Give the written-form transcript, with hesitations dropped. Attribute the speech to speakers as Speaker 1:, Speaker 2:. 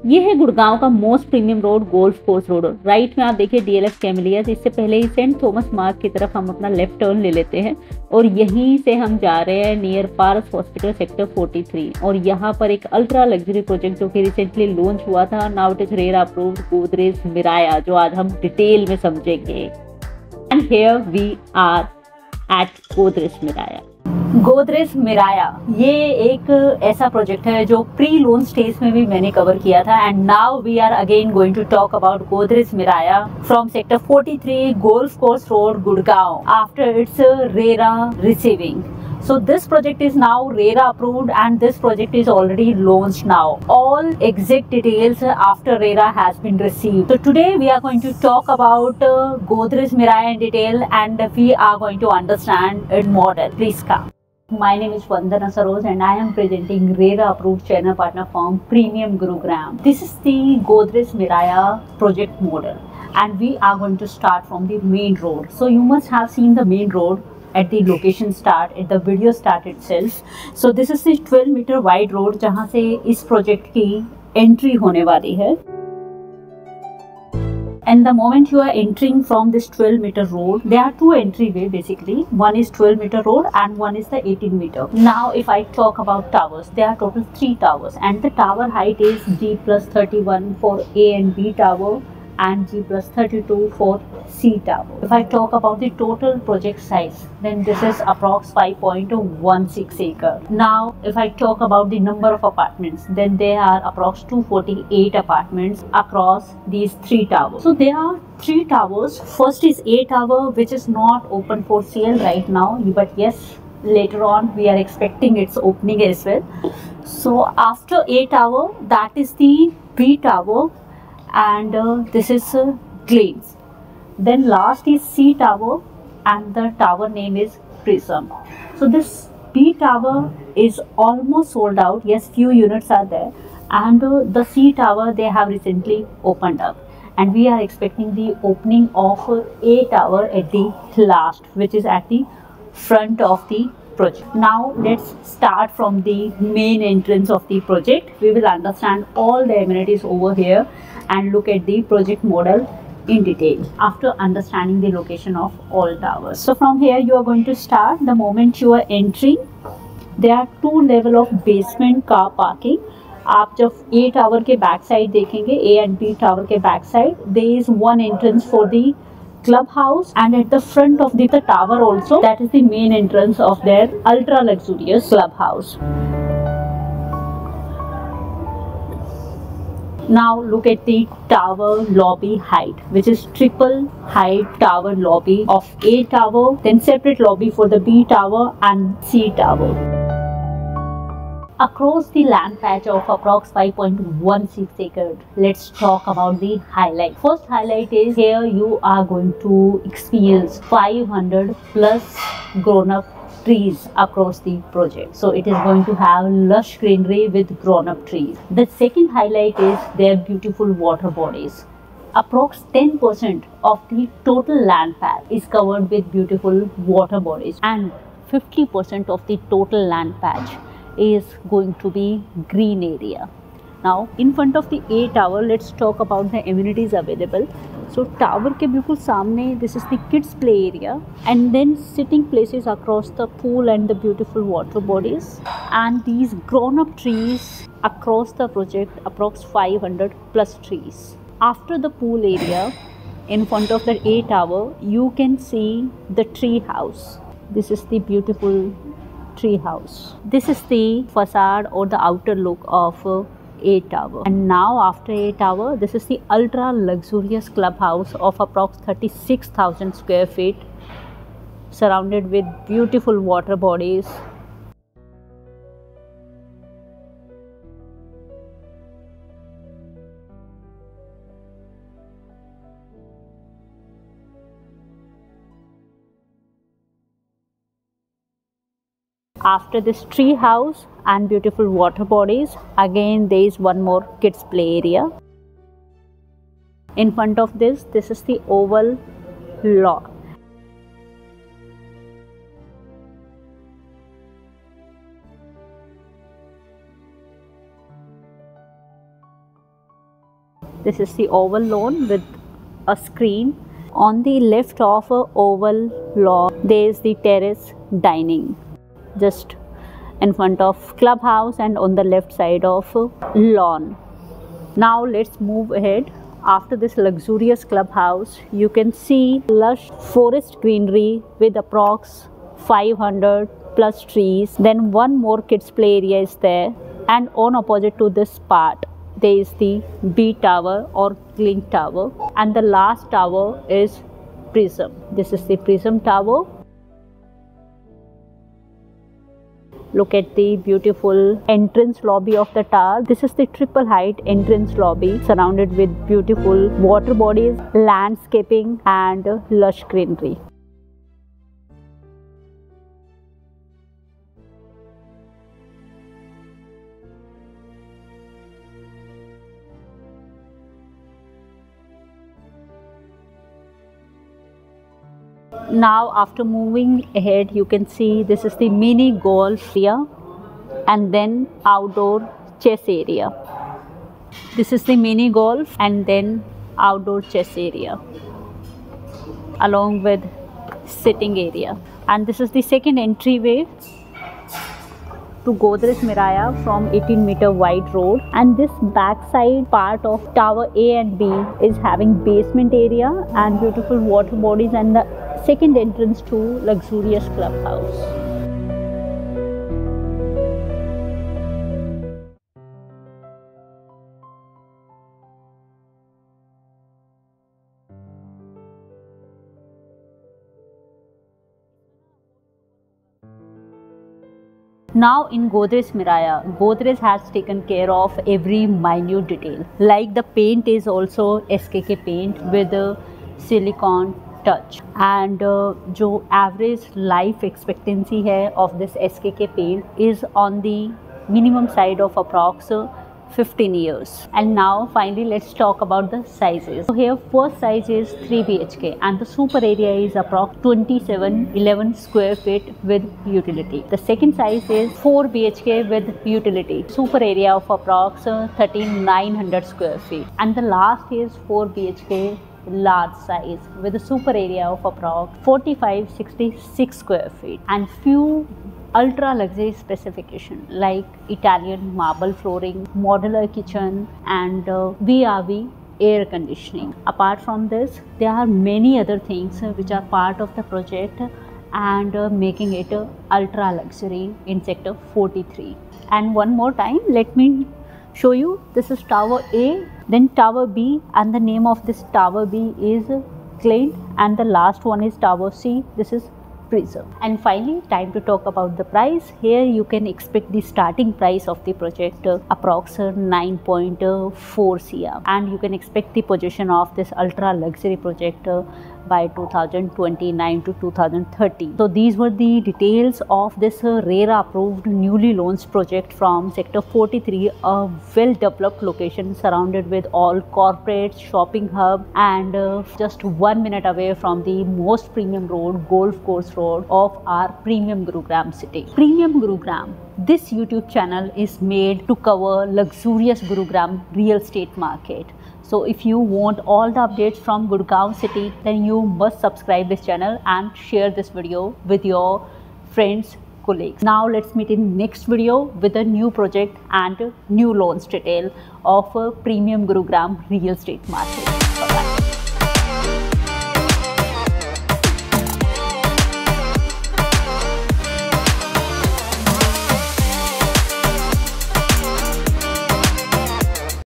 Speaker 1: ये है गुड़गांव का most premium road, golf course road. Right में आप देखिए डीएलएफ कैमिलियस। इससे पहले ही सेंट थॉमस मार्ग की तरफ हम अपना लेफ्ट टर्न ले लेते हैं और यहीं से हम जा रहे हैं नियर पारस हॉस्पिटल सेक्टर 43। और यहाँ पर एक अल्ट्रा लग्जरी प्रोजेक्ट जो कि रिसेंटली लॉन्च हुआ था, now it is RERA approved, Godrej Miraya, जो आज हम डिटेल में समझेंगे। And here we are at Godrej Miraya. Godrej Miraya ये एक ऐसा प्रोजेक्ट है जो प्री लॉन्च स्टेज में भी मैंने कवर किया था, and now we are again going to talk about Godrej Miraya from sector 43 golf course road, Gurgaon, after its RERA receiving. So this project is now RERA approved and this project is already launched now. All exact details after RERA has been received. So today we are going to talk about Godrej Mirai in detail and we are going to understand its model. Please come. My name is Vandana Saroj and I am presenting RERA approved channel partner firm Premium Gurugram. This is the Godrej Miraya project model and we are going to start from the main road. So you must have seen the main road at the location start, at the video start itself. So this is the 12-meter wide road जहाँ से इस project की entry होने वाली है. And the moment you are entering from this 12-meter road, there are two entryway basically. One is 12-meter road and one is the 18-meter. Now if I talk about towers, there are total 3 towers and the tower height is G+31 for A and B tower and G+32 for C tower. If I talk about the total project size, then this is approx 5.16 acre. Now if I talk about the number of apartments, then there are approx 248 apartments across these 3 towers. So there are 3 towers. First is A tower, which is not open for sale right now, but yes, later on we are expecting its opening as well. So after A tower, that is the B tower and this is Gleams. Then last is C tower and the tower name is Prism. So this B tower is almost sold out. Yes, few units are there, and the C tower they have recently opened up, and we are expecting the opening of A tower at the last, which is at the front of the project. Now let's start from the main entrance of the project. We will understand all the amenities over here and look at the project model in detail after understanding the location of all towers. So from here you are going to start. The moment you are entering, there are 2 level of basement car parking. आप जब A tower के back side देखेंगे, A and B tower के back side, there is one entrance for the clubhouse and at the front of the tower also, that is the main entrance of their ultra luxurious clubhouse. Now look at the tower lobby height, which is triple height tower lobby of A tower, then separate lobby for the B tower and C tower. Across the land patch of approx 5.16 acres, let's talk about the highlight. First highlight is here you are going to experience 500 plus grown-up trees across the project. So it is going to have lush greenery with grown-up trees. The second highlight is their beautiful water bodies. Approx 10% of the total land patch is covered with beautiful water bodies and 50% of the total land patch is going to be green area. Now in front of the A tower, let's talk about the amenities available. So tower के बिल्कुल सामने this is the kids play area and then sitting places across the pool and the beautiful water bodies and these grown up trees across the project, approx 500 plus trees. After the pool area, in front of the A tower, you can see the tree house. This is the beautiful tree house. This is the facade or the outer look of A tower. And now after A tower, this is the ultra luxurious clubhouse of approx 36,000 square feet, surrounded with beautiful water bodies. After this tree house and beautiful water bodies, again there is one more kids play area. In front of this is the oval lawn. This is the oval lawn with a screen. On the left of a oval lawn, there is the terrace dining, just in front of clubhouse and on the left side of lawn. Now let's move ahead. After this luxurious clubhouse, you can see lush forest greenery with approx 500 plus trees. Then one more kids play area is there, and on opposite to this part there is the B tower or Glint tower, and the last tower is Prism. This is the Prism tower. Look at the beautiful entrance lobby of the tower. This is the triple height entrance lobby surrounded with beautiful water bodies, landscaping and lush greenery. Now after moving ahead, you can see this is the mini golf area and then outdoor chess area. This is the mini golf and then outdoor chess area along with sitting area. And this is the second entryway to Godrej Miraya from 18-meter wide road, and this backside part of tower A and B is having basement area and beautiful water bodies and the second entrance to luxurious clubhouse. Now in Godrej Miraya, Godrej has taken care of every minute detail. Like the paint is also SKK paint with a silicone touch, and जो average life expectancy है of this SKK paint is on the minimum side of approx 15 years. And now finally let's talk about the sizes. So here first size is 3 BHK and the super area is approx 2711 square feet with utility. The second size is 4 BHK with utility, super area of approx 13900 square feet, and the last is 4 BHK large size with a super area of approx 4566 square feet and few ultra luxury specification like Italian marble flooring, modular kitchen and VRV air conditioning. Apart from this, there are many other things which are part of the project and making it ultra luxury in sector 43. And one more time, let me show you. This is tower A, then tower B, and the name of this tower B is Glint, and the last one is tower C. This is Prism. And finally, time to talk about the price. Here you can expect the starting price of the project approx 9.4 CR, and you can expect the possession of this ultra luxury project by 2029 to 2030. So these were the details of this RERA approved newly launched project from sector 43, a well developed location surrounded with all corporate shopping hub and just 1 minute away from the most premium road, golf course road of our premium Gurugram city. Premium Gurugram. This YouTube channel is made to cover luxurious Gurugram real estate market. So if you want all the updates from Gurgaon city, then you must subscribe this channel and share this video with your friends, colleagues. Now let's meet in next video with a new project and new launch detail of a premium Gurugram real estate market.